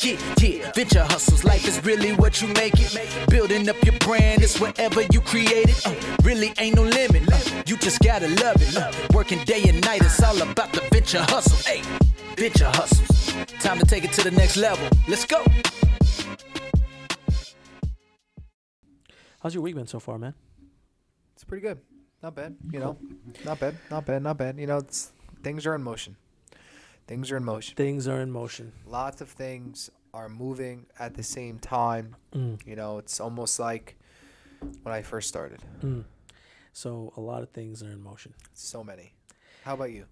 Yeah, venture hustles, life is really what you make it. Building up your brand is wherever you create it. Really ain't no limit, you just gotta love it. Working day and night, it's all about the venture hustle. Hey, venture hustles, time to take it to the next level. Let's go. How's your week been so far, man? It's pretty good. Not bad, you know. Not bad. You know, things are in motion. Things are in motion. Lots of things are moving at the same time. You know, it's almost like when I first started. So a lot of things are in motion. So many. How about you?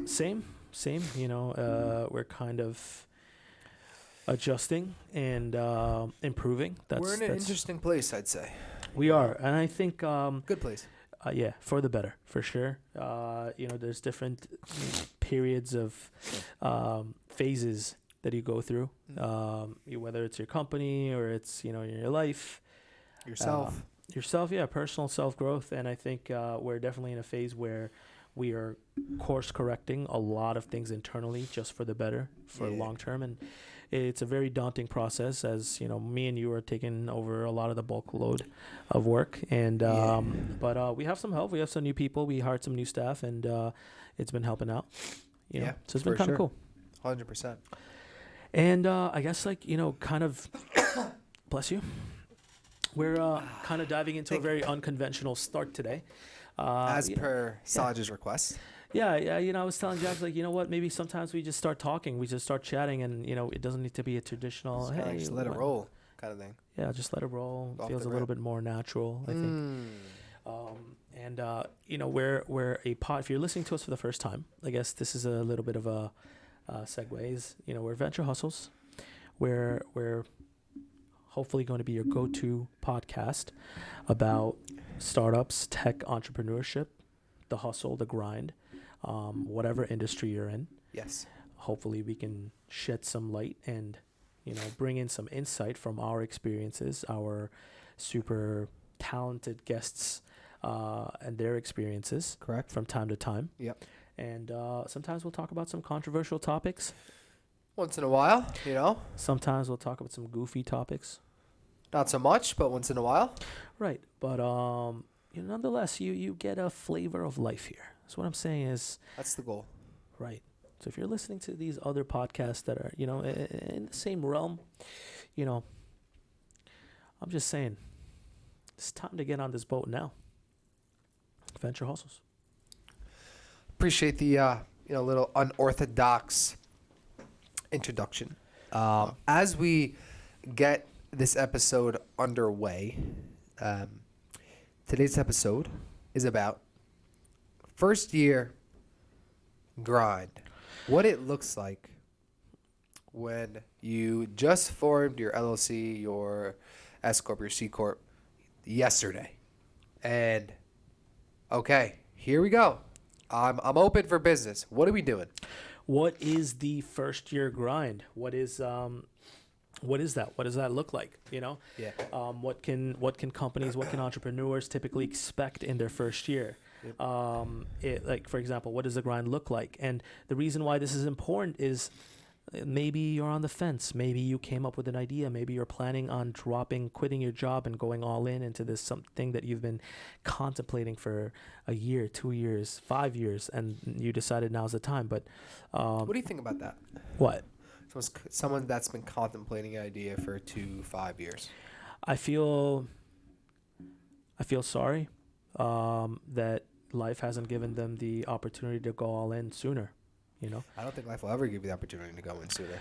Same. You know, we're kind of adjusting and improving. We're in an interesting place, I'd say. We are, and I think good place. Yeah, for the better, for sure. You know, there's different periods of phases that you go through, whether it's your company or it's, you know, in your life. Yourself, yeah, personal self-growth. And I think we're definitely in a phase where we are course correcting a lot of things internally just for the better, for long term. And it's a very daunting process, as you know, me and you are taking over a lot of the bulk load of work. And but we have some help. We have some new people. We hired some new staff, and it's been helping out. You know? So it's been kind of cool. 100%. And I guess, like, you know, kind of bless you. We're kind of diving into a very unconventional start today. As per Saj's request. Yeah, you know, I was telling Jack, like, you know what, maybe sometimes we just start talking, we just start chatting, and, you know, it doesn't need to be a traditional, hey, just let it roll kind of thing. Yeah, just let it roll. Feels a little bit more natural, I think. And, you know, we're a pod. If you're listening to us for the first time, I guess this is a little bit of a segues. You know, we're Venture Hustles. We're hopefully going to be your go-to podcast about startups, tech, entrepreneurship, the hustle, the grind. Whatever industry you're in. Yes. Hopefully we can shed some light and, you know, bring in some insight from our experiences, our super talented guests and their experiences. Correct. From time to time. Yep. And sometimes we'll talk about some controversial topics. Once in a while, you know. Sometimes we'll talk about some goofy topics. Not so much, but once in a while. Right. But you know, nonetheless, you get a flavor of life here. So what I'm saying is, that's the goal. Right. So if you're listening to these other podcasts that are, you know, in the same realm, you know, I'm just saying, it's time to get on this boat now. Venture Hustles. Appreciate the, you know, little unorthodox introduction. As we get this episode underway, today's episode is about first year grind. What it looks like when you just formed your LLC, your S Corp, your C Corp yesterday. And okay, here we go. I'm open for business. What are we doing? What is the first year grind? What is that? What does that look like? You know? Yeah. What can companies, what can entrepreneurs typically expect in their first year? Yep. Like, for example, what does the grind look like? And the reason why this is important is maybe you're on the fence. Maybe you came up with an idea. Maybe you're planning on quitting your job and going all in into this something that you've been contemplating for a year, 2 years, 5 years, and you decided now's the time. But what do you think about that? What? So someone that's been contemplating an idea for 2-5 years. I feel sorry that life hasn't given them the opportunity to go all in sooner. You know, I don't think life will ever give you the opportunity to go in sooner.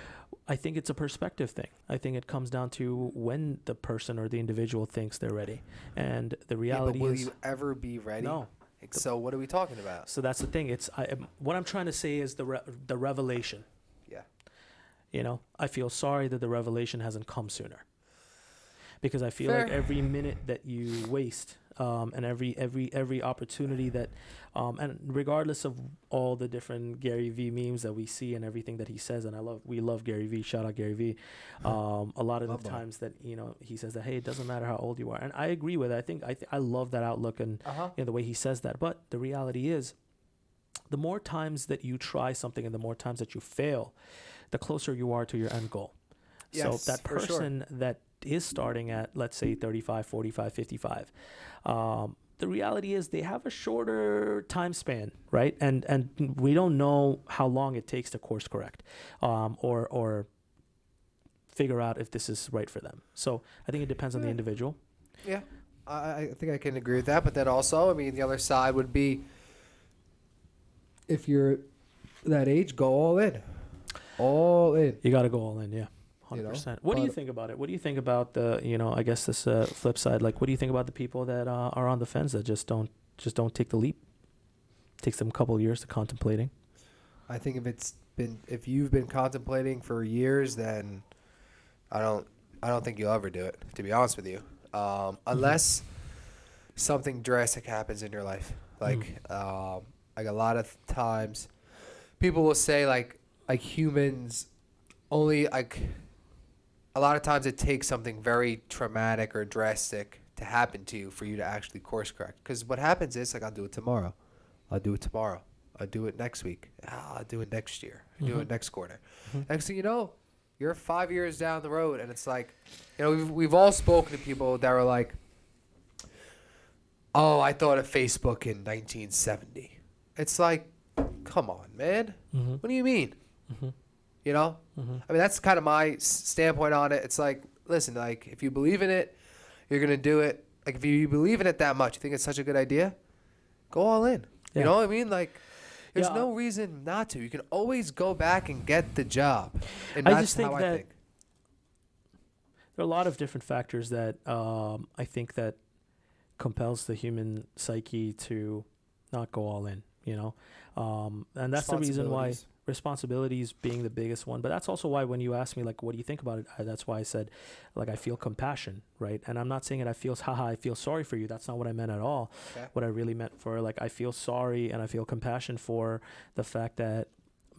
I think it's a perspective thing. I think it comes down to when the person or the individual thinks they're ready. And the reality but will is, you ever be ready? No. So what are we talking about? So that's the thing. What I'm trying to say is the revelation. Yeah. You know, I feel sorry that the revelation hasn't come sooner. Because I feel Fair. like every minute that you waste, and every opportunity that, and regardless of all the different Gary V memes that we see and everything that he says, and we love Gary V. Shout out Gary V. A lot of the times that, you know, he says that, hey, it doesn't matter how old you are, and I agree with it. I love that outlook and you know, the way he says that. But the reality is, the more times that you try something and the more times that you fail, the closer you are to your end goal. Yes, So that for sure. person that is starting at, let's say, 35, 45, 55, the reality is they have a shorter time span, right? And we don't know how long it takes to course correct, or figure out if this is right for them. So I think it depends on the individual. Yeah, I think I can agree with that. But then also, I mean, the other side would be if you're that age, go all in. All in. You got to go all in, yeah. You know, 100%. What do you but- think about it? What do you think about the, I guess this flip side, like what do you think about the people that are on the fence that just don't take the leap? Takes them a couple of years to contemplating. I think if you've been contemplating for years, then I don't think you'll ever do it, to be honest with you. Unless something drastic happens in your life. Like a lot of times people will say like humans only like a lot of times it takes something very traumatic or drastic to happen to you for you to actually course correct. Because what happens is like I'll do it tomorrow. I'll do it next week. I'll do it next year. I'll do it next quarter. Next thing you know, you're 5 years down the road, and it's like, we've all spoken to people that were like, "Oh, I thought of Facebook in 1970." It's like, come on, man. What do you mean? You know? I mean, that's kind of my standpoint on it. It's like, listen, like if you believe in it, you're gonna do it. Like if you believe in it that much, you think it's such a good idea, go all in. Yeah. You know what I mean? Like, there's Yeah. no reason not to. You can always go back and get the job. And I that's just think how that I think. there are a lot of different factors that I think that compels the human psyche to not go all in, and that's the reason why responsibilities being the biggest one. But that's also why when you ask me like, what do you think about it? That's why I said like, I feel compassion, right? And I'm not saying that I feel sorry for you. That's not what I meant at all. Okay. What I really meant for like, I feel sorry and I feel compassion for the fact that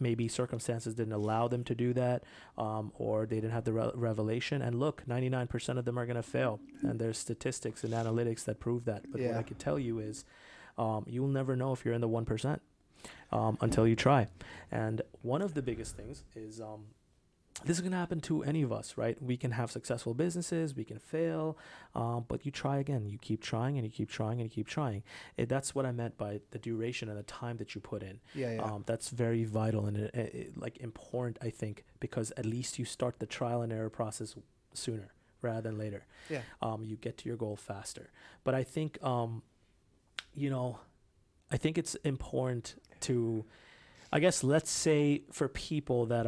maybe circumstances didn't allow them to do that, or they didn't have the revelation. And look, 99% of them are going to fail. And there's statistics and analytics that prove that. But what I could tell you is you'll never know if you're in the 1%. Until you try. And one of the biggest things is this is going to happen to any of us, right? We can have successful businesses, we can fail, but you try again. You keep trying and you keep trying and you keep trying. That's what I meant by the duration and the time that you put in. That's very vital and like important, I think, because at least you start the trial and error process sooner rather than later. You get to your goal faster. But I think, I think it's important to, I guess, let's say for people that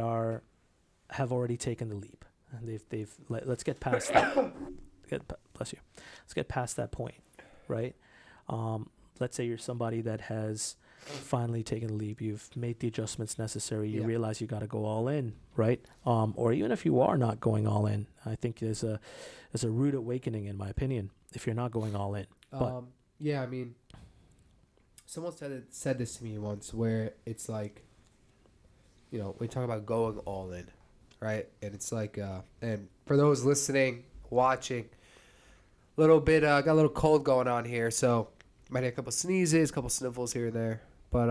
have already taken the leap, and let's get past that. Bless you. Let's get past that point, right? Let's say you're somebody that has finally taken the leap. You've made the adjustments necessary. You realize you got to go all in, right? Or even if you are not going all in, I think there's a rude awakening, in my opinion, if you're not going all in. But I mean, someone said this to me once, where it's like, we talk about going all in, right? And it's like, and for those listening, watching, got a little cold going on here, so might have a couple sneezes, a couple sniffles here and there. But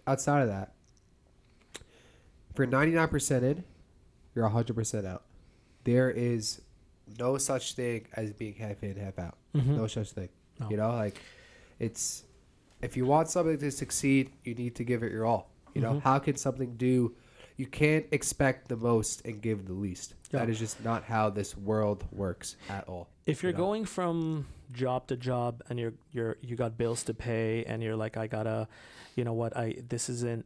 outside of that, if you're 99% in, you're 100% out. There is no such thing as being half in, half out. No such thing. No. Like it's. If you want something to succeed, you need to give it your all. How can something do? You can't expect the most and give the least. That is just not how this world works at all. If you're going from job to job and you got bills to pay and you're like, I gotta, this isn't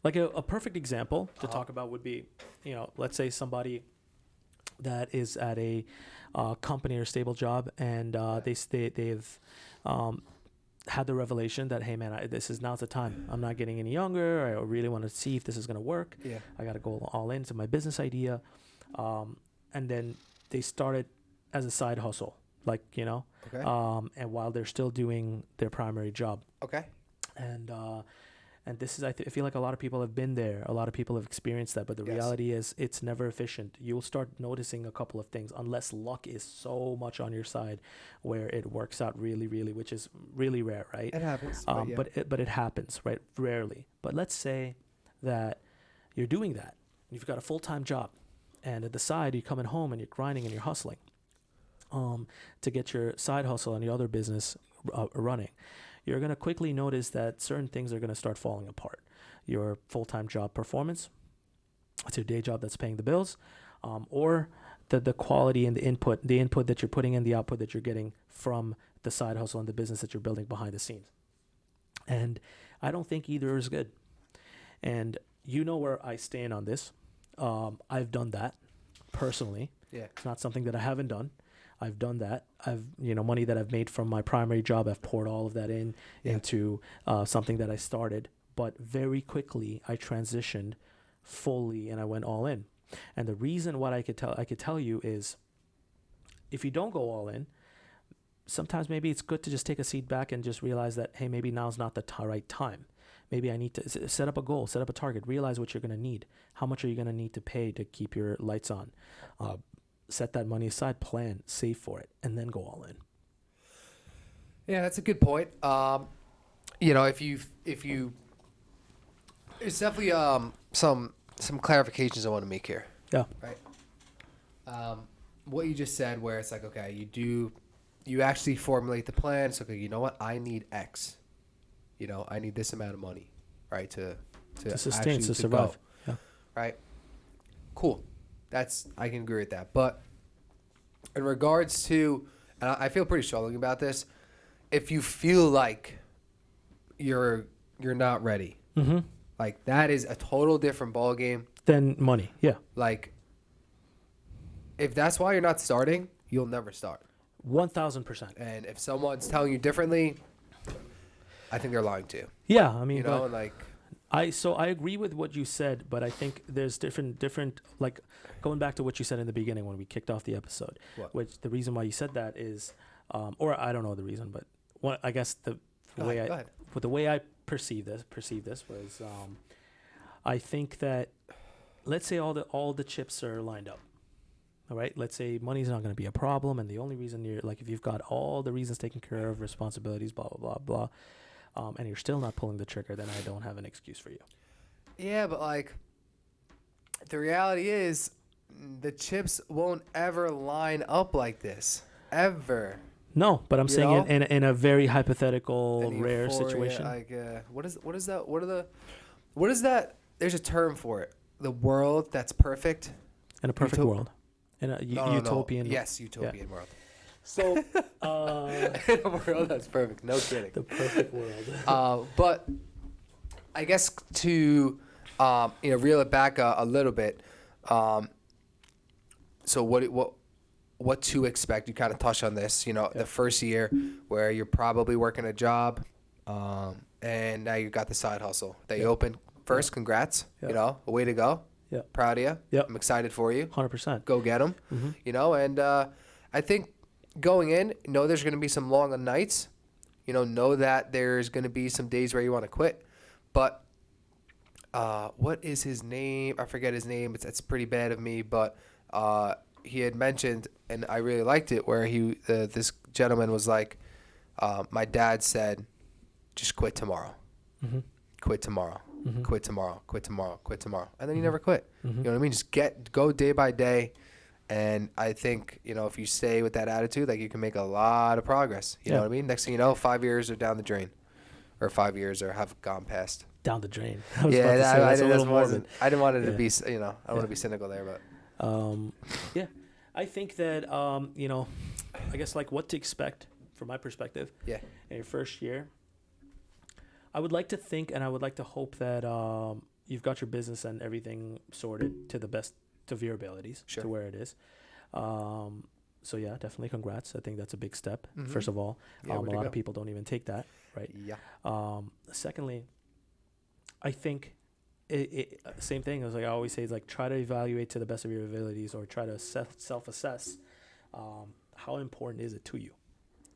like a perfect example to talk about would be, let's say somebody that is at a company or stable job and they've had the revelation that, hey man, this is now's the time. I'm not getting any younger. I really want to see if this is going to work. I got to go all into my business idea. And then they started as a side hustle, like, Okay. and while they're still doing their primary job. Okay. And this is, I feel like a lot of people have been there. A lot of people have experienced that. But the reality is it's never efficient. You'll start noticing a couple of things unless luck is so much on your side where it works out really, really, which is really rare, right? It happens. But it happens, right? Rarely. But let's say that you're doing that you've got a full-time job, and at the side you're coming home and you're grinding and you're hustling to get your side hustle and your other business running, you're going to quickly notice that certain things are going to start falling apart. Your full-time job performance, it's your day job that's paying the bills, or the quality and the input that you're putting in, the output that you're getting from the side hustle and the business that you're building behind the scenes. And I don't think either is good. And you know where I stand on this. I've done that personally. Yeah. It's not something that I haven't done. I've done that. Money that I've made from my primary job, I've poured all of that into something that I started. But very quickly, I transitioned fully and I went all in. And the reason what I could tell you is, if you don't go all in, sometimes maybe it's good to just take a seat back and just realize that, hey, maybe now's not the right time. Maybe I need to set up a goal, set up a target, realize what you're going to need. How much are you going to need to pay to keep your lights on? Set that money aside, plan, save for it, and then go all in. Yeah, that's a good point. If you, it's definitely some clarifications I want to make here. Yeah. Right. What you just said, where it's like, okay, you actually formulate the plan. So, okay, you know what? I need X. I need this amount of money, right? To sustain, to survive. Go, right. Cool. I can agree with that. But in regards to, and I feel pretty strongly about this, if you feel like you're not ready, like that is a total different ball game than money. Yeah. Like, if that's why you're not starting, you'll never start. 1,000%. And if someone's telling you differently, I think they're lying to you. Yeah, I mean, I agree with what you said, but I think there's different like going back to what you said in the beginning when we kicked off the episode. What? Which the reason why you said that is, or I don't know the reason, but I guess the way I perceive this was, I think that, let's say all the chips are lined up. All right, let's say money's not going to be a problem, and the only reason if you've got all the reasons taken care of, responsibilities, blah blah blah blah, and you're still not pulling the trigger, then I don't have an excuse for you. Yeah, but the reality is, the chips won't ever line up like this, ever. No, but I'm saying in a very hypothetical, rare euphoria, situation. What is that? What is that? There's a term for it. The world that's perfect. In a perfect world. In a utopian. No. Yes, utopian world. So, in a world that's perfect. No kidding. The perfect world. But I guess to reel it back a little bit. So what to expect? You kind of touched on this. The first year where you're probably working a job, and now you got the side hustle that you opened. First, congrats. A way to go. Yeah. Proud of you. Yep. I'm excited for you. 100%. Go get them. Mm-hmm. And I think going in, know there's going to be some long nights. Know that there's going to be some days where you want to quit. But what is his name? I forget his name. It's pretty bad of me. But he had mentioned, and I really liked it, where this gentleman was like, my dad said, just quit tomorrow. Mm-hmm. Quit tomorrow. Mm-hmm. Quit tomorrow. Quit tomorrow. Quit tomorrow. And then you never quit. Mm-hmm. You know what I mean? Just go day by day. And I think, if you stay with that attitude, you can make a lot of progress. You know what I mean? Next thing you know, 5 years are down the drain. Or 5 years are have gone past. Down the drain. I didn't want it to be, I don't want to be cynical there, but. I think that, I guess what to expect from my perspective. Yeah. In your first year. I would like to think and I would like to hope that you've got your business and everything sorted to the best of your abilities, to where it is. So yeah, definitely congrats. I think that's a big step. Mm-hmm. First of all, a lot of people don't even take that, right? Yeah. Secondly, I think same thing as I always say, is try to evaluate to the best of your abilities, or try to self-assess. How important is it to you?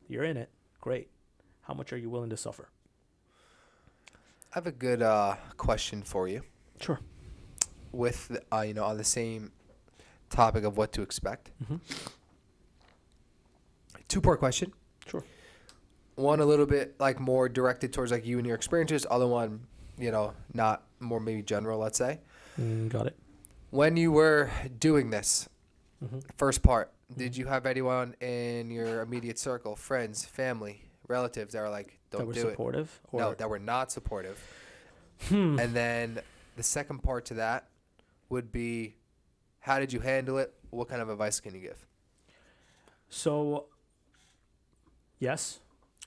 You're in it, great. How much are you willing to suffer? I have a good question for you. Sure. With on the same topic of what to expect. Mm-hmm. 2-part question. Sure. One a little bit more directed towards you and your experiences. Other one, not more maybe general. Let's say. Got it. When you were doing this, Mm-hmm. first part, did you have anyone in your immediate circle, friends, family, relatives that were like, That don't were do it? supportive? Or No, that were not supportive. Hmm. And then the second part to that would be, how did you handle it? What kind of advice can you give? So, yes.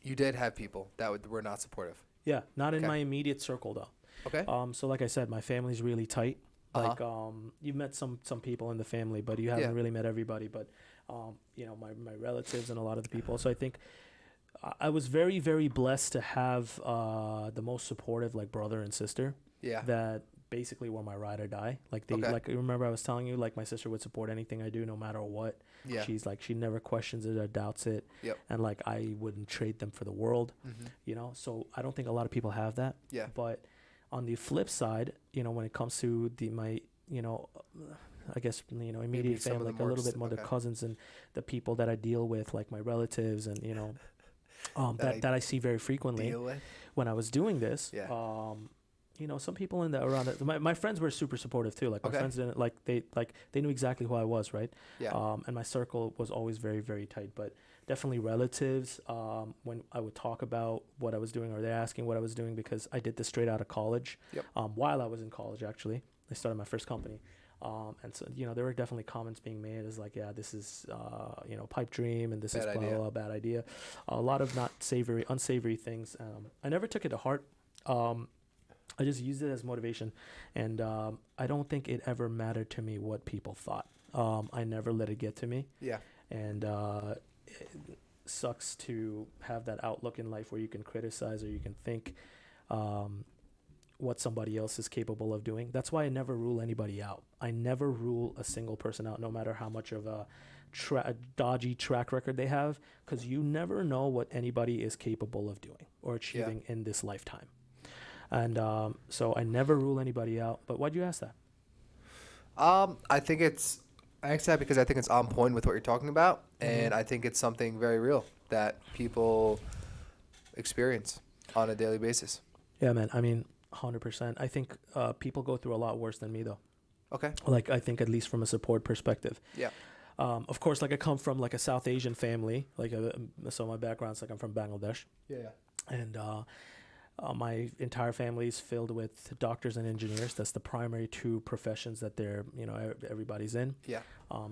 You did have people that were not supportive. Yeah, not in Okay. my immediate circle though. Okay. So like I said, my family's really tight. Uh-huh. Like you've met some people in the family, but you haven't Yeah. really met everybody. But you know, my relatives and a lot of the people. So I think I was very, very blessed to have the most supportive like brother and sister Yeah. that basically were my ride or die. Like they Okay. like, remember I was telling you, like my sister would support anything I do no matter what. Yeah. She's like, she never questions it or doubts it. Yep. And like I wouldn't trade them for the world, Mm-hmm. you know. So I don't think a lot of people have that. Yeah. But on the flip side, you know, when it comes to my, you know, I guess, you know, immediate some of family, the like a little more bit more the okay. cousins and the people that I deal with, like my relatives and, you know, That that I see very frequently Deal with. when I was doing this. Yeah. You know, some people in the around it, my friends were super supportive too. Like my Okay. friends didn't they knew exactly who I was, right? Yeah. And my circle was always very, very tight. But definitely relatives, when I would talk about what I was doing or they're asking what I was doing, because I did this straight out of college. Yep. While I was in college, actually, I started my first company. And so, you know, there were definitely comments being made as like, yeah, this is, you know, pipe dream and this Bad is blah, idea. blah, blah, bad idea. A lot of not unsavory things. I never took it to heart. I just used it as motivation. And I don't think it ever mattered to me what people thought. I never let it get to me. Yeah. And it sucks to have that outlook in life where you can criticize or you can think what somebody else is capable of doing. That's why I never rule anybody out. I never rule a single person out, no matter how much of a dodgy track record they have, because you never know what anybody is capable of doing or achieving in this lifetime. And so I never rule anybody out. But why'd you ask that? I think I asked that because I think it's on point with what you're talking about, and I think it's something very real that people experience on a daily basis. Yeah, man. I mean, 100%. I think people go through a lot worse than me, though. Okay. Like, I think at least from a support perspective. Yeah. Of course, like I come from like a South Asian family. Like, so my background's like I'm from Bangladesh. Yeah. And my entire family is filled with doctors and engineers. That's the primary two professions that everybody's in. Yeah.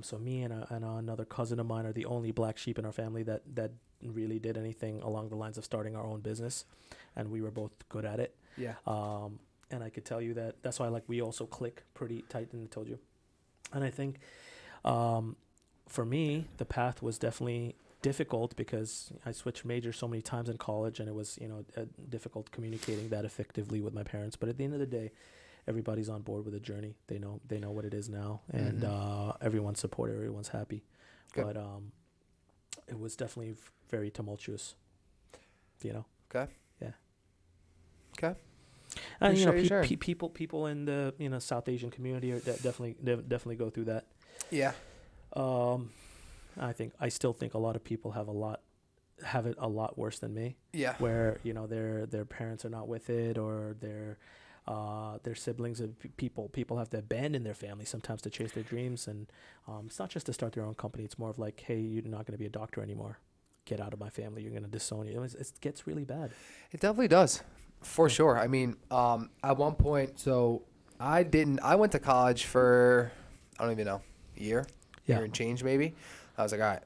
So me and another cousin of mine are the only black sheep in our family that really did anything along the lines of starting our own business, and we were both good at it. Yeah. And I could tell you that's why we also click pretty tight, and I told you. And I think for me, the path was definitely difficult because I switched majors so many times in college, and it was difficult communicating that effectively with my parents. But at the end of the day, everybody's on board with the journey. They know what it is now, and everyone's supportive, everyone's happy. Good. But it was definitely very tumultuous. Okay. Yeah. Okay. And Appreciate you people in the South Asian community are definitely go through that. Yeah. I still think a lot of people have it a lot worse than me. Yeah. Where their parents are not with it, or their siblings and people have to abandon their family sometimes to chase their dreams. And it's not just to start their own company. It's more of like, hey, you're not going to be a doctor anymore. Get out of my family. You're going to disown you. It gets really bad. It definitely does, for sure. I mean, at one point, so I went to college for, I don't even know, a year and change maybe. I was like, all right,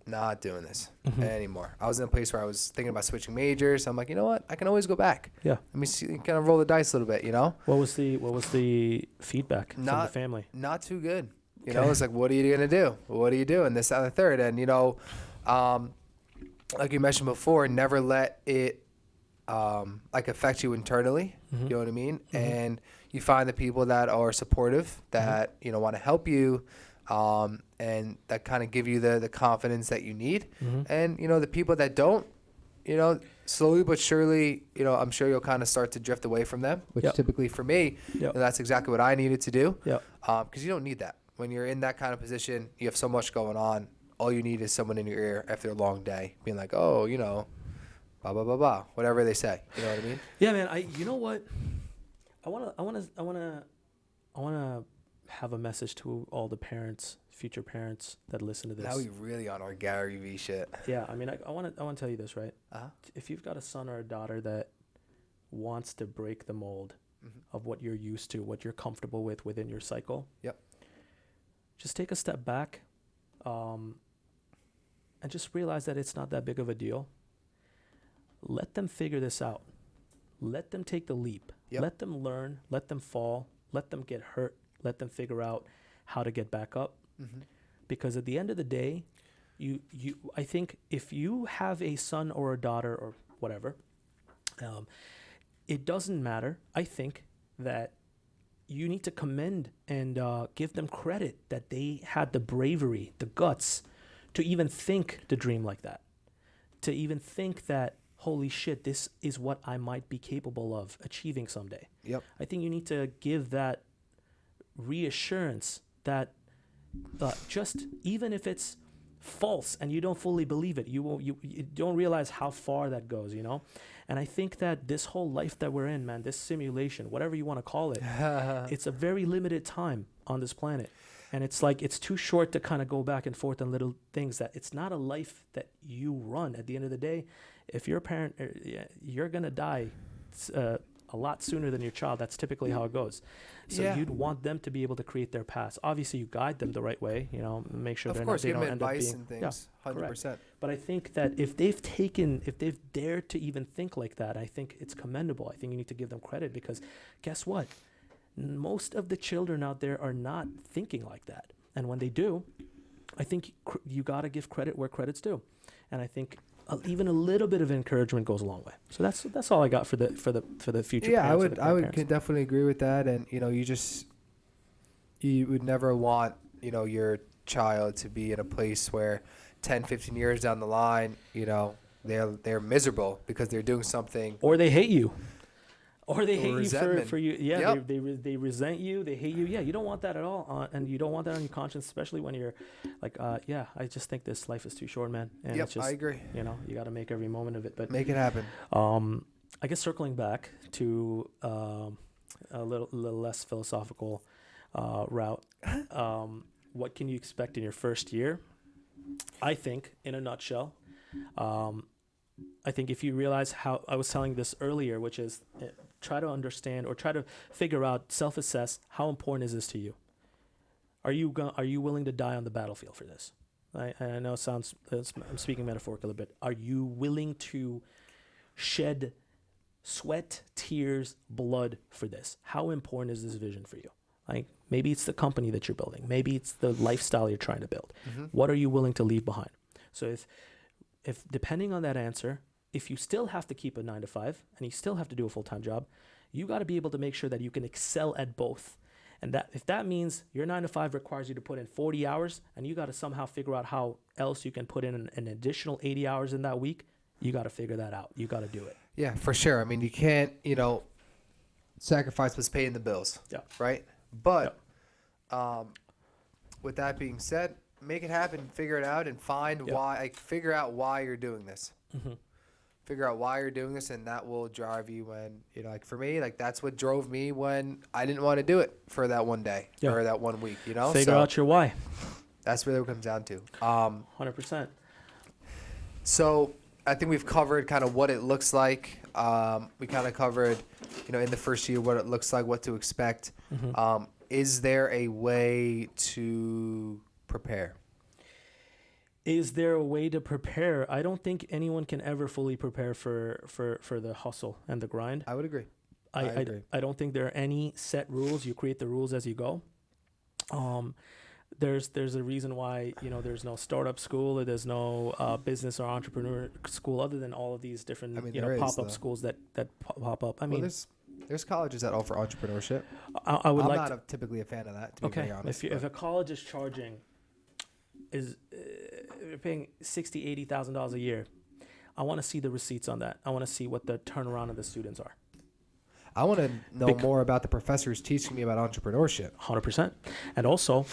not doing this anymore. I was in a place where I was thinking about switching majors. I'm like, you know what? I can always go back. Yeah. Let me see, kind of roll the dice a little bit, What was the feedback from the family? Not too good. You know, it's like, what are you going to do? What are you doing? This, that, and the third. And, like you mentioned before, never let it affect you internally. You know what I mean? And you find the people that are supportive, that want to help you, and that kind of give you the confidence that you need. And the people that don't, slowly but surely, I'm sure you'll kind of start to drift away from them, which typically for me, that's exactly what I needed to do. Because you don't need that when you're in that kind of position. You have so much going on. All you need is someone in your ear after a long day being like, oh, blah, blah, blah, blah, whatever they say. You know what I mean? Yeah, man. You know what? I want to have a message to all the parents, future parents that listen to this. Now we really on our Gary V shit. Yeah, I mean, I want to tell you this, right? Uh-huh. If you've got a son or a daughter that wants to break the mold of what you're used to, what you're comfortable with within your cycle, just take a step back, and just realize that it's not that big of a deal. Let them figure this out. Let them take the leap. Let them learn. Let them fall. Let them get hurt. Let them figure out how to get back up. Because at the end of the day, I think if you have a son or a daughter or whatever, it doesn't matter. I think that you need to commend and give them credit that they had the bravery, the guts to even think to dream like that, to even think that, holy shit, this is what I might be capable of achieving someday. I think you need to give that reassurance that just even if it's false and you don't fully believe it, you don't realize how far that goes, you know? And I think that this whole life that we're in, man, this simulation, whatever you want to call it, it's a very limited time on this planet. And it's like, it's too short to kind of go back and forth on little things that it's not a life that you run. At the end of the day, if you're a parent, you're going to die a lot sooner than your child. That's typically how it goes. So you'd want them to be able to create their paths. Obviously, you guide them the right way, you know, make sure they don't end up being... and things, 100%. But I think that if they've dared to even think like that, I think it's commendable. I think you need to give them credit because guess what? Most of the children out there are not thinking like that. And when they do, I think you got to give credit where credit's due. And I think even a little bit of encouragement goes a long way. So that's all I got for the future. Yeah, parents I would definitely agree with that. And you know, you would never want, you know, your child to be in a place where 10, 15 years down the line, you know, they're miserable because they're doing something, or they hate you. Or they hate resentment. you for you. Yeah, they resent you. They hate you. Yeah, you don't want that at all. And you don't want that on your conscience, especially when you're like, I just think this life is too short, man. And it's just, I agree. You know, you got to make every moment of it. But make it happen. I guess circling back to a little less philosophical route, what can you expect in your first year? I think, in a nutshell, I think if you realize how I was telling this earlier, which is try to understand or try to figure out, self-assess, how important is this to you? Are you willing to die on the battlefield for this? I know I'm speaking metaphorically a bit. Are you willing to shed sweat, tears, blood for this? How important is this vision for you? Like maybe it's the company that you're building. Maybe it's the lifestyle you're trying to build. What are you willing to leave behind? So if depending on that answer, if you still have to keep a 9 to 5 and you still have to do a full-time job, you got to be able to make sure that you can excel at both. And that if that means your 9 to 5 requires you to put in 40 hours and you got to somehow figure out how else you can put in an additional 80 hours in that week, you got to figure that out. You got to do it. Yeah, for sure. I mean, you can't, you know, sacrifice what's paying the bills. Yeah. Right? But with that being said, make it happen, figure it out, and find why. Like, figure out why you're doing this. Figure out why you're doing this, and that will drive you. When you know, like for me, like that's what drove me when I didn't want to do it for that one day or that 1 week. You know, figure out your why. That's really what it comes down to. 100%. So I think we've covered kind of what it looks like. We kind of covered, you know, in the first year what it looks like, what to expect. Is there a way to prepare? Is there a way to prepare? I don't think anyone can ever fully prepare for the hustle and the grind. I would agree. I don't think there are any set rules. You create the rules as you go. There's a reason why, you know, there's no startup school or there's no business or entrepreneur school other than all of these different pop-up schools that pop up. I mean, there's colleges that offer entrepreneurship. I'm not typically a fan of that, to be very honest. If a college is charging paying $60,000-$80,000 a year, I want to see the receipts on that. I want to see what the turnaround of the students are. I want to know more about the professors teaching me about entrepreneurship. 100%. And also,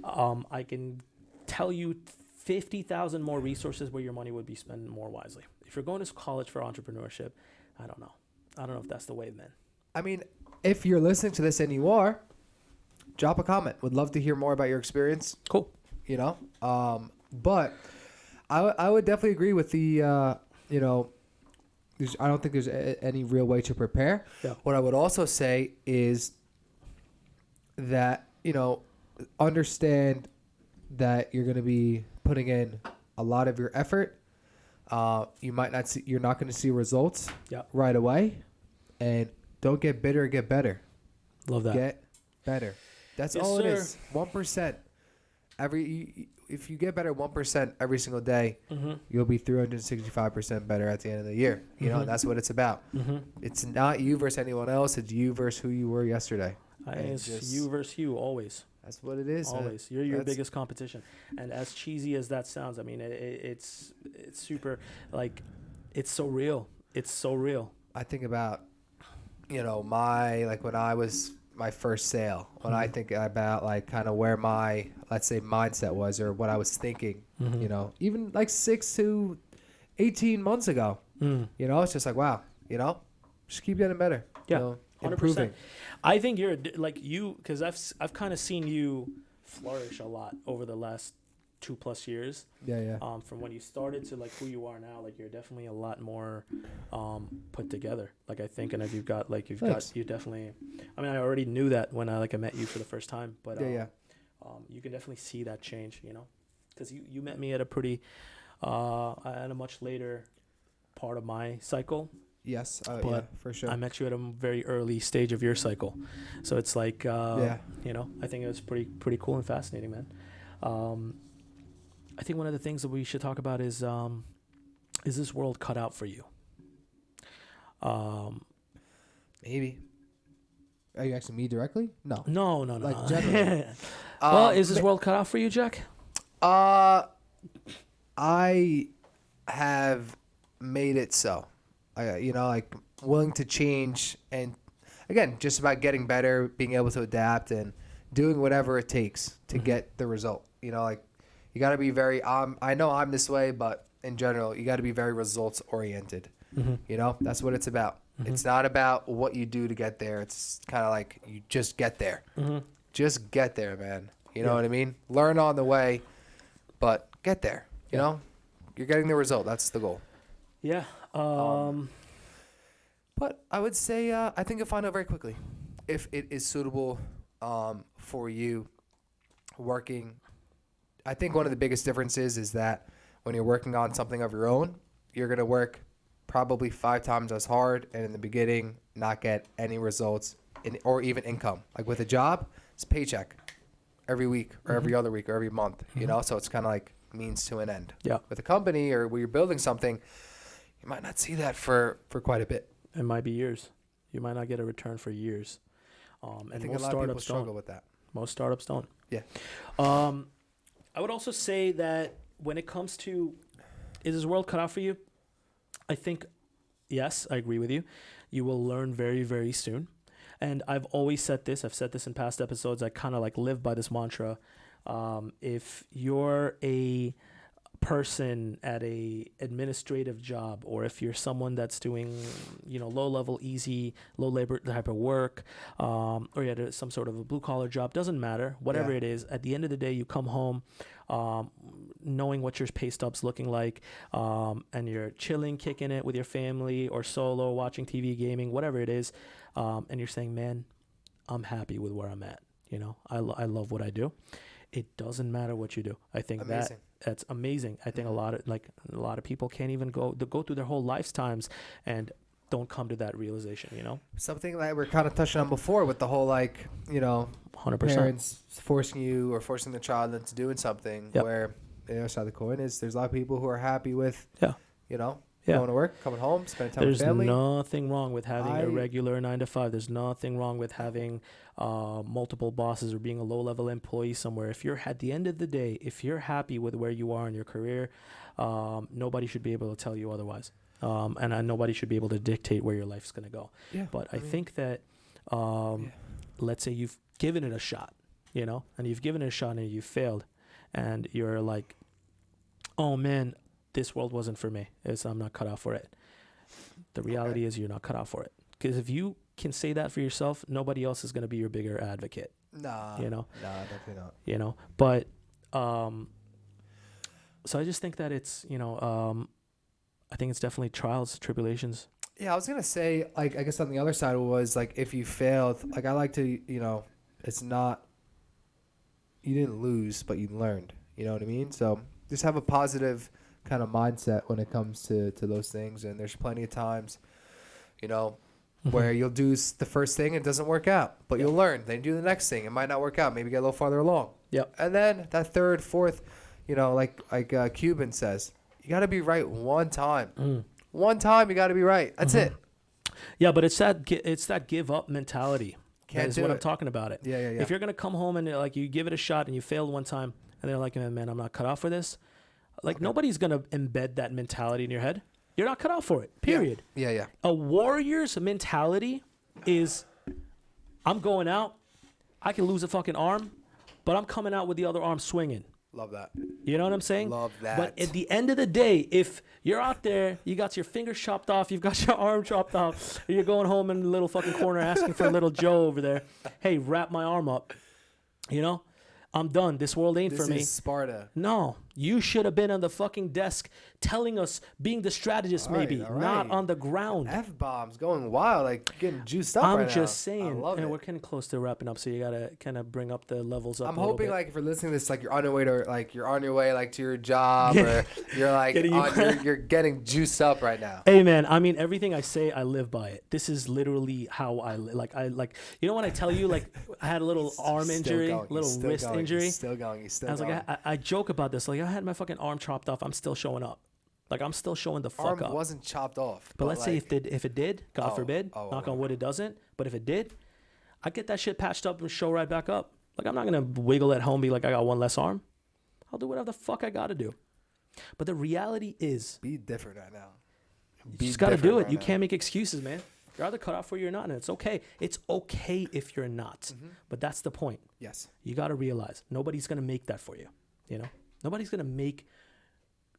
I can tell you 50,000 more resources where your money would be spent more wisely. If you're going to college for entrepreneurship, I don't know. I don't know if that's the way, man. I mean, if you're listening to this and you are, drop a comment. Would love to hear more about your experience. Cool. You know, but I would definitely agree with the you know, I don't think there's any real way to prepare. Yeah. What I would also say is that, you know, understand that you're going to be putting in a lot of your effort. You're not going to see results right away, and don't get bitter, get better. Love that. Get better. That's Yes, all sir. it is. 1%. If you get better 1% every single day, you'll be 365% better at the end of the year. You know, and that's what it's about. It's not you versus anyone else. It's you versus who you were yesterday. It's you versus you always. That's what it is. Always. You're your biggest competition. And as cheesy as that sounds, I mean, it's super, like, it's so real. It's so real. I think about, you know, when I was my first sale, when I think about like kind of where my, let's say, mindset was, or what I was thinking, you know, even like 6 to 18 months ago, you know, it's just like, wow, you know, just keep getting better. Yeah. You know, 100%. improving. I think you're like you, because I've kind of seen you flourish a lot over the last 2+ years. Yeah. From when you started to like who you are now, like you're definitely a lot more put together. Like I think, and if you've got you definitely. I mean, I already knew that when I met you for the first time, but you can definitely see that change. You know, because you met me at a much later part of my cycle. Yes, but for sure. I met you at a very early stage of your cycle, so it's like, you know, I think it was pretty cool and fascinating, man. I think one of the things that we should talk about is this world cut out for you? Maybe. Are you asking me directly? No. No. Like generally. Well, is this world cut out for you, Jack? I have made it so. You know, like willing to change, and again, just about getting better, being able to adapt, and doing whatever it takes to get the result. You know, like you got to be very. I know I'm this way, but in general, you got to be very results oriented. You know, that's what it's about. It's not about what you do to get there. It's kind of like you just get there. Just get there, man. You know what I mean? Learn on the way, but get there. You know, you're getting the result. That's the goal. Yeah. But I would say I think you'll find out very quickly if it is suitable for you working. I think one of the biggest differences is that when you're working on something of your own, you're going to work probably 5 times as hard, and in the beginning not get any results or even income. Like with a job, it's a paycheck every week or every other week or every month, you know? So it's kind of like means to an end. Yeah. With a company or where you're building something, you might not see that for quite a bit. It might be years. You might not get a return for years. And I think most a lot of people startups struggle don't. with that. Most startups don't. Yeah. I would also say that when it comes to, is this world cut out for you? I think, yes, I agree with you. You will learn very, very soon. And I've always said this. I've said this in past episodes. I kind of like live by this mantra. If you're a person at a administrative job, or if you're someone that's doing, you know, low level, easy, low labor type of work, or you had some sort of a blue collar job, doesn't matter, whatever it is, at the end of the day, you come home knowing what your pay stub's looking like, and you're chilling, kicking it with your family, or solo, watching TV, gaming, whatever it is, and you're saying, man, I'm happy with where I'm at. You know, I love what I do. It doesn't matter what you do. I think Amazing. that's amazing. I think a lot of people can't even go through their whole lifetimes and don't come to that realization, you know? Something that we're kind of touching on before with the whole, like, you know, 100%. parents forcing you or forcing the child into doing something where the other side of the coin is there's a lot of people who are happy with, you know, going to work, coming home, spending time with family. There's nothing wrong with having a regular 9 to 5. There's nothing wrong with having multiple bosses or being a low-level employee somewhere. If you're at the end of the day, if you're happy with where you are in your career, nobody should be able to tell you otherwise. And nobody should be able to dictate where your life's going to go. Yeah, but I think that, let's say you've given it a shot, you know, and you've given it a shot and you failed, and you're like, oh man, this world wasn't for me. I'm not cut out for it. The reality is you're not cut out for it. Because if you can say that for yourself, nobody else is going to be your bigger advocate. Nah. You know. Nah, definitely not. You know, but so I just think that it's I think it's definitely trials, tribulations. Yeah, I was gonna say, like, I guess on the other side was like, if you failed, like, I like to, it's not, you didn't lose, but you learned. You know what I mean? So just have a positive kind of mindset when it comes to those things. And there's plenty of times, where you'll do the first thing, it doesn't work out, but you'll learn. Then you do the next thing, it might not work out. Maybe get a little farther along. Yep. And then that third, fourth, like Cuban says, you got to be right one time. One time you got to be right. That's it. Yeah, but it's that give up mentality. Can't That is do what it. I'm talking about it. Yeah. If you're gonna come home and like you give it a shot and you failed one time and they're like, man, I'm not cut out for this. Like nobody's gonna embed that mentality in your head. You're not cut out for it. Period. Yeah. A warrior's mentality is, I'm going out. I can lose a fucking arm, but I'm coming out with the other arm swinging. Love that. You know what I'm saying? Love that. But at the end of the day, if you're out there, you got your fingers chopped off, you've got your arm chopped off, and you're going home in the little fucking corner asking for little Joe over there, hey, wrap my arm up. I'm done. This world ain't for me. This is Sparta. No, you should have been on the fucking desk telling us, being the strategist All right, maybe, all right. not on the ground. F-bombs going wild, like getting juiced up I'm right now. just saying, I love it. we're getting close to wrapping up, so you gotta kind of bring up the levels up. I'm a little hoping bit. like if you're listening to this, like you're on your way like to your job, or you're like you're getting juiced up right now. Hey man, I mean everything I say, I live by it. This is literally how I like. When I tell you, like I had a little arm injury, little wrist injury. He's still going. I was like, I joke about this. Like I had my fucking arm chopped off. I'm still showing up. Like I'm still showing the fuck arm up. wasn't chopped off. But let's say if it did, God forbid, knock oh. on wood, it doesn't. But if it did, I get that shit patched up and show right back up. Like I'm not gonna wiggle at home, be like I got one less arm. I'll do whatever the fuck I gotta do. But the reality is, be different right now. you just gotta do it. You can't make excuses, man. You're either cut out for you or not, and it's okay. It's okay if you're not. But that's the point. Yes. You gotta realize nobody's gonna make that for you. Nobody's gonna make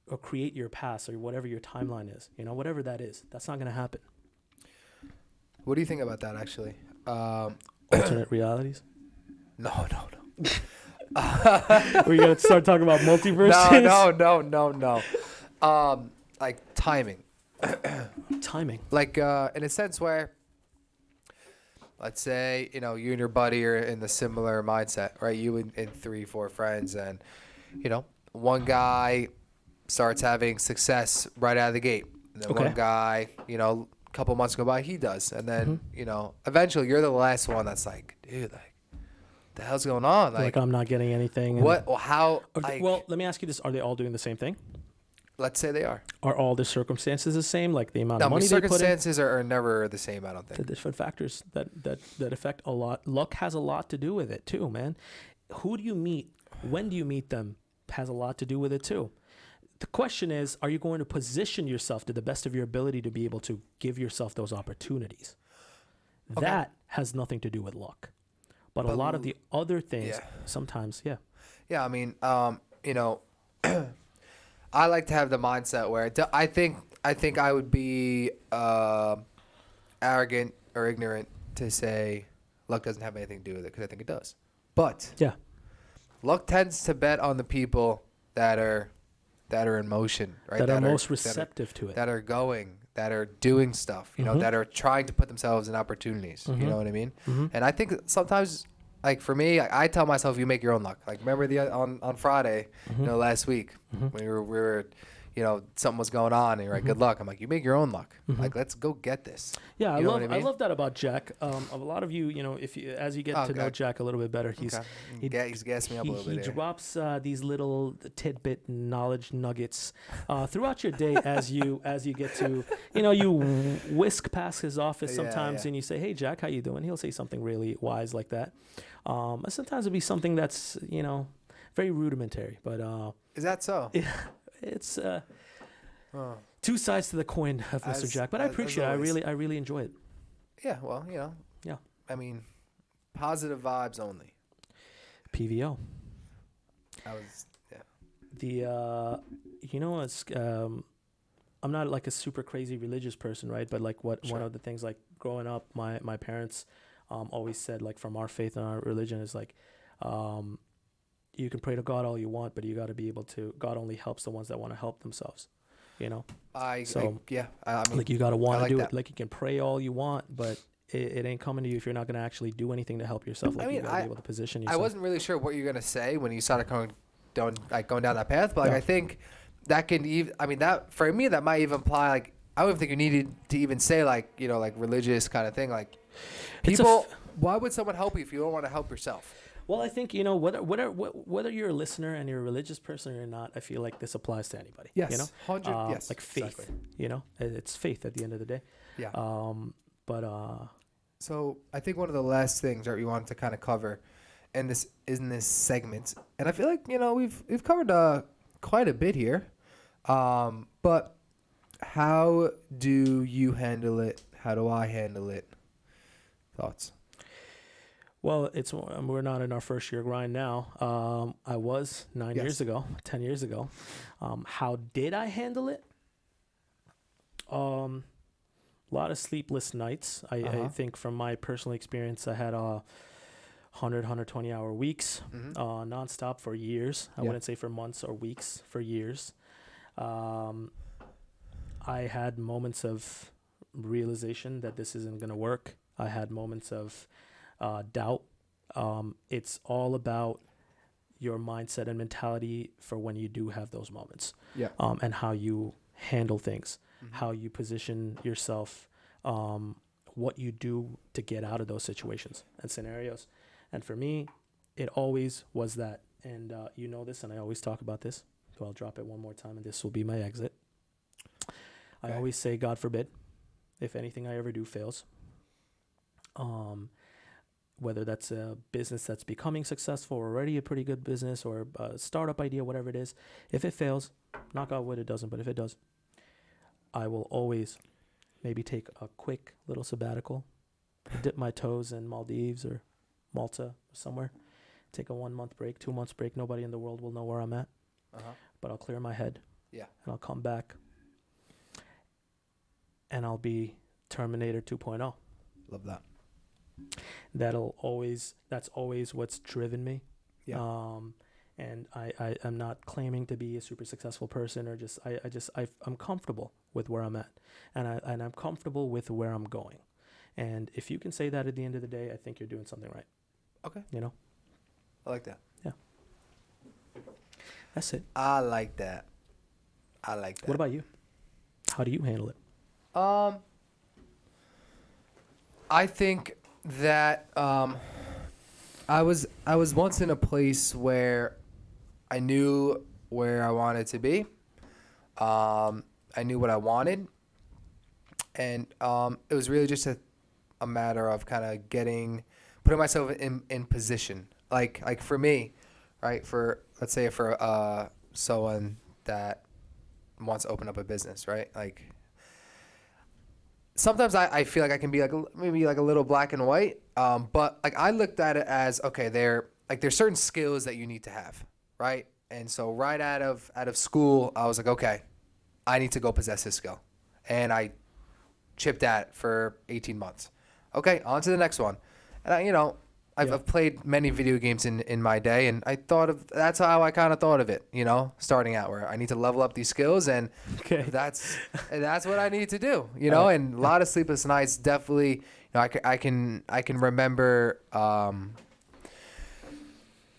or create your past or whatever your timeline is. Whatever that is, that's not gonna happen. What do you think about that, actually? Alternate realities. No. We're gonna start talking about multiverses. No. Like timing. Timing. Like in a sense where, let's say, you and your buddy are in the similar mindset, right? You and 3-4 friends, and one guy starts having success right out of the gate, and then one guy, a couple months go by, he does, and then eventually you're the last one that's like, dude, like, the hell's going on? Like I'm not getting anything. What? Well, how? Well, let me ask you this: are they all doing the same thing? Let's say they are. Are all the circumstances the same? Like the amount of money they put in? Circumstances are never the same, I don't think. The different factors that affect a lot. Luck has a lot to do with it too, man. Who do you meet? When do you meet them? Has a lot to do with it too. The question is, are you going to position yourself to the best of your ability to be able to give yourself those opportunities? Okay. That has nothing to do with luck. But a lot of the other things, sometimes, Yeah, I mean, I like to have the mindset where I think I would be arrogant or ignorant to say luck doesn't have anything to do with it, because I think it does. But luck tends to bet on the people that are in motion, right? That are most receptive to it. That are going, that are doing stuff, that are trying to put themselves in opportunities. You know what I mean? And I think sometimes, like for me, I tell myself, you make your own luck. Like remember on Friday, last week when we were, something was going on, and you're like, good luck. I'm like, you make your own luck. Like, let's go get this. Yeah, I mean? love that about Jack. A lot of you, if you, as you get to know Jack a little bit better, he's gassed me up a little bit. He drops these little tidbit knowledge nuggets throughout your day as you get to, you whisk past his office sometimes, and you say, hey Jack, how you doing? He'll say something really wise like that. Sometimes it'll be something that's very rudimentary, but is that so? It's two sides to the coin of Mr. Jack, but I appreciate it. I really enjoy it. Yeah, well, Yeah. I mean, positive vibes only. PVO. It's I'm not like a super crazy religious person, right? But like one of the things, like growing up, my parents always said, like, from our faith and our religion is like, you can pray to God all you want, but you got to be able to. God only helps the ones that want to help themselves. You know. I So mean, like you got to want to like do that. it. Like you can pray all you want, but it ain't coming to you if you're not going to actually do anything to help yourself. Like I mean, you got to be able to position yourself. I wasn't really sure what you're gonna say when you started going down that path, but like Yeah. I think that can even. I mean, that for me that might even imply like I don't even think you needed to even say like like religious kind of thing. Like It's a people, why would someone help you if you don't want to help yourself? Well, I think whether you're a listener and you're a religious person or not, I feel like this applies to anybody. Yes, you know, 100. Yes, like faith. exactly. You know, it's faith at the end of the day. Yeah. But So I think one of the last things that we wanted to kind of cover, in this segment, and I feel like we've covered quite a bit here, but how do you handle it? How do I handle it? Thoughts? well, we're not in our first year grind now. I was 9 years ago, 10 years ago. How did I handle it? A lot of sleepless nights. I think from my personal experience, I had 120 hour weeks, nonstop for years. I wouldn't say for months or weeks, for years. I had moments of realization that this isn't going to work. I had moments of doubt. It's all about your mindset and mentality for when you do have those moments. Yeah. And how you handle things, how you position yourself, what you do to get out of those situations and scenarios. And for me, it always was that. And you know this, and I always talk about this. So I'll drop it one more time, and this will be my exit. I always say, God forbid, if anything I ever do fails, whether that's a business that's becoming successful, or already a pretty good business, or a startup idea, whatever it is, if it fails, knock out wood, it doesn't, but if it does, I will always maybe take a quick little sabbatical, dip my toes in Maldives or Malta or somewhere, take a 1 month break, 2 months break. Nobody in the world will know where I'm at, but I'll clear my head. Yeah. And I'll come back and I'll be Terminator 2.0. Love that. That's always what's driven me. Yeah. And I'm not claiming to be a super successful person, or I'm comfortable with where I'm at, and I'm comfortable with where I'm going. And if you can say that at the end of the day, I think you're doing something right. Okay. You know? I like that. Yeah. That's it. I like that. What about you? How do you handle it? I think that I was once in a place where I knew where I wanted to be. I knew what I wanted, and it was really just a matter of kind of putting myself in position. Like for me, right? Let's say for someone that wants to open up a business, right? Like sometimes I feel like I can be maybe a little black and white. But like I looked at it as, okay, there's certain skills that you need to have, right? And so right out of school, I was like, okay, I need to go possess this skill. And I chipped at it for 18 months. Okay, on to the next one. And I've played many video games in my day, and that's how I kind of thought of it, starting out, where I need to level up these skills, and that's what I need to do, and a lot of sleepless nights, definitely. I can remember I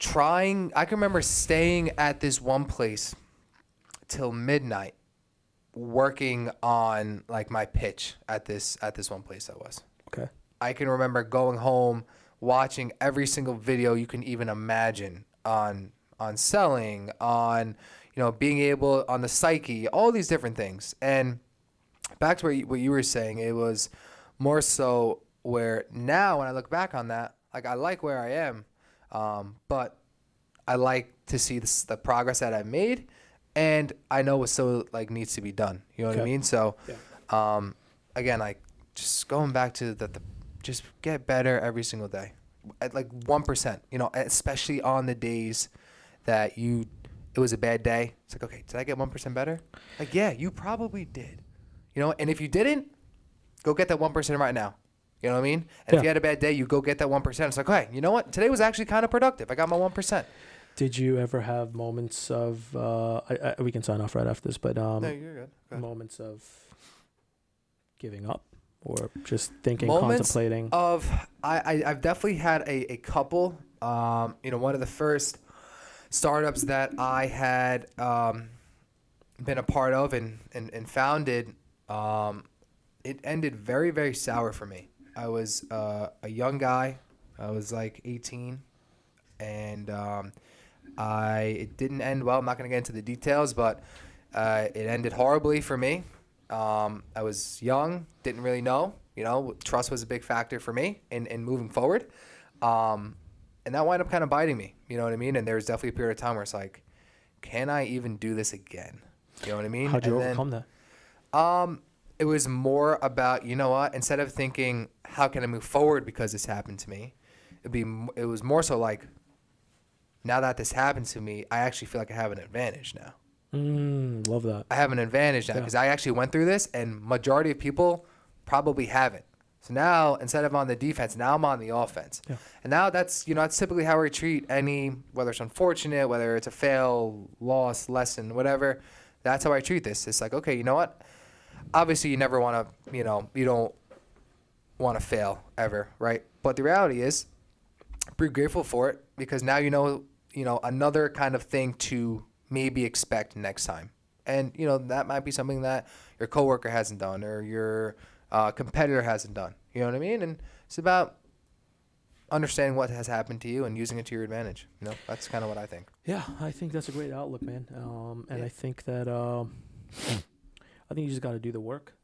can remember staying at this one place till midnight, working on like my pitch at this one place I was. Okay. I can remember going home, watching every single video you can even imagine on selling, on being able, on the psyche, all these different things. And back to what you were saying, it was more so where now when I look back on that, like I like where I am, but I like to see the progress that I've made, and I know what still like needs to be done. You know what I mean? So, again, like just going back to just get better every single day, at like 1%. Especially on the days that it was a bad day. It's like, okay, did I get 1% better? Like, yeah, you probably did. And if you didn't, go get that 1% right now. You know what I mean? And if Yeah. you had a bad day, you go get that 1%. It's like, hey, you know what? Today was actually kind of productive. I got my 1%. Did you ever have moments of we can sign off right after this, but No, you're good. Go ahead. moments of giving up or just thinking, Moments contemplating? I've definitely had a couple. One of the first startups that I had been a part of and founded, it ended very, very sour for me. I was a young guy. I was like 18, and it didn't end well. I'm not going to get into the details, but it ended horribly for me. I was young, didn't really know. Trust was a big factor for me in moving forward. And that wound up kind of biting me. You know what I mean? And there was definitely a period of time where it's like, can I even do this again? You know what I mean? How'd you And overcome that? it was more about, you know what? Instead of thinking, how can I move forward because this happened to me? It was more so like, now that this happened to me, I actually feel like I have an advantage now. Love that. I have an advantage now Yeah. because I actually went through this, and majority of people probably haven't. So now, instead of on the defense, now I'm on the offense. Yeah. And now that's typically how we treat whether it's unfortunate, whether it's a fail, loss, lesson, whatever. That's how I treat this. It's like, okay, you know what? Obviously, you never want to, you don't want to fail ever, right? But the reality is, be grateful for it because now another kind of thing to maybe expect next time. And, that might be something that your coworker hasn't done or your competitor hasn't done. You know what I mean? And it's about understanding what has happened to you and using it to your advantage. That's kind of what I think. Yeah, I think that's a great outlook, man. And I think that I think you just got to do the work.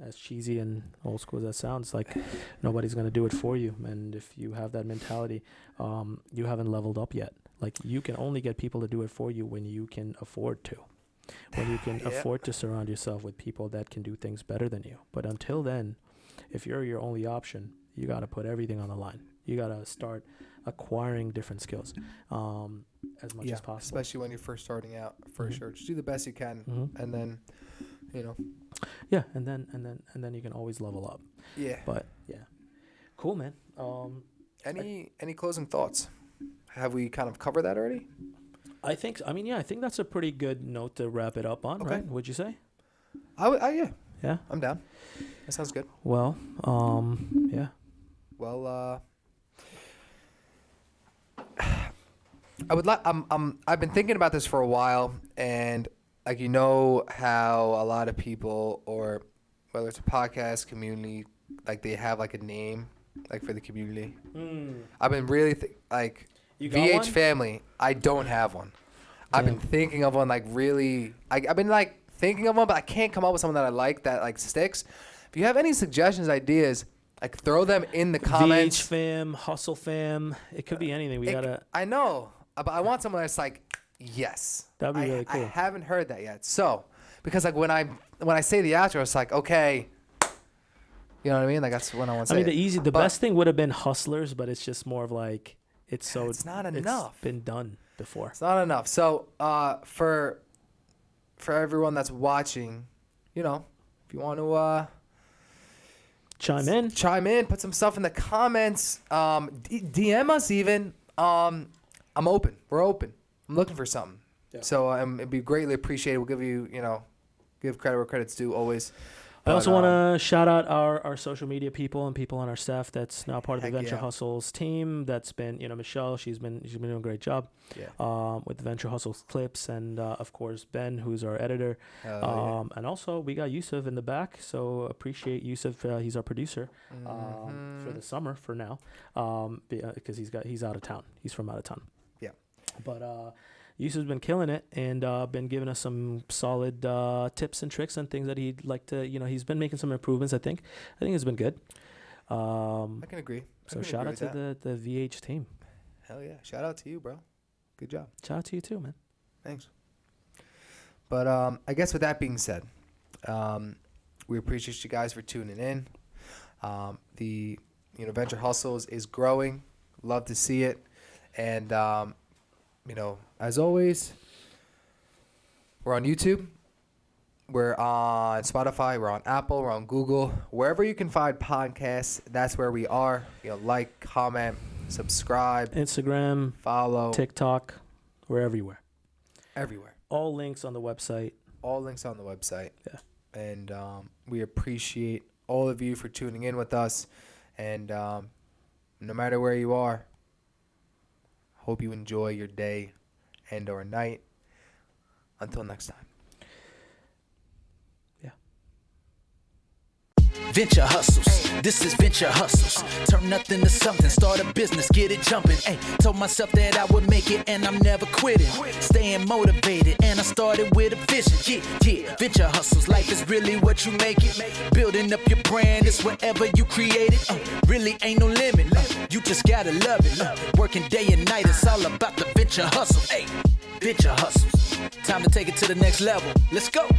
As cheesy and old school as that sounds, like nobody's gonna do it for you. And if you have that mentality, you haven't leveled up yet. Like you can only get people to do it for you when you can afford to. When you can afford to surround yourself with people that can do things better than you. But until then, if you're your only option, you got to put everything on the line. You got to start acquiring different skills as much as possible. Especially when you're first starting out, for sure. Just do the best you can, and then, Yeah, and then you can always level up. Yeah. But yeah, cool, man. Any closing thoughts? Have we kind of covered that already? I think that's a pretty good note to wrap it up on, Okay. right? Would you say? Yeah. Yeah. I'm down. That sounds good. Well, yeah. Well, I've been thinking about this for a while, and like how a lot of people, or whether it's a podcast community, like they have like a name like for the community. I've been really You got VH one? family. I don't have one. I've been thinking of one like really. I've been like thinking of one, but I can't come up with someone that I like that like sticks. If you have any suggestions, ideas, like throw them in the comments. VH fam, hustle fam. It could be anything. I know, but I want someone that's like, yes. That'd be really I cool. haven't heard that yet. So, because like when I say the outro, it's like, okay, you know what I mean? Like that's when I want to say. The best thing would have been hustlers, but it's just more of like it's not enough. It's been done before. It's not enough. So, for everyone that's watching, if you want to chime in, put some stuff in the comments, DM us even. I'm open. We're open. I'm looking for something. Yeah. So it'd be greatly appreciated. We'll give you, give credit where credit's due always. I also want to shout out our social media people and people on our staff that's now part of the Heck Venture yeah. Hustles team. That's been, Michelle. She's been doing a great job. Yeah. With the Venture Hustles clips, and of course Ben, who's our editor. Yeah. And also we got Yusuf in the back, so appreciate Yusuf. He's our producer for the summer for now, because he's out of town. He's from out of town. Yeah. But Yusuf's been killing it and been giving us some solid tips and tricks and things that he'd like to, he's been making some improvements, I think it's been good. I can agree. So shout out to the VH team. Hell yeah. Shout out to you, bro. Good job. Shout out to you too, man. Thanks. But I guess with that being said, we appreciate you guys for tuning in. The Venture Hustles is growing. Love to see it. And as always, we're on YouTube. We're on Spotify. We're on Apple. We're on Google. Wherever you can find podcasts, that's where we are. Like, comment, subscribe, Instagram, follow. TikTok, we're everywhere. Everywhere. All links on the website. All links on the website. Yeah. And we appreciate all of you for tuning in with us. And no matter where you are, hope you enjoy your day and or night. Until next time. Venture hustles, this is venture hustles. Turn nothing to something, start a business, get it jumping. Ay, told myself that I would make it and I'm never quitting. Staying motivated and I started with a vision. Yeah, venture hustles, life is really what you make it. Building up your brand, it's whatever you create it. Really ain't no limit, you just gotta love it. Working day and night, it's all about the venture hustle. Ay, venture hustles, time to take it to the next level. Let's go.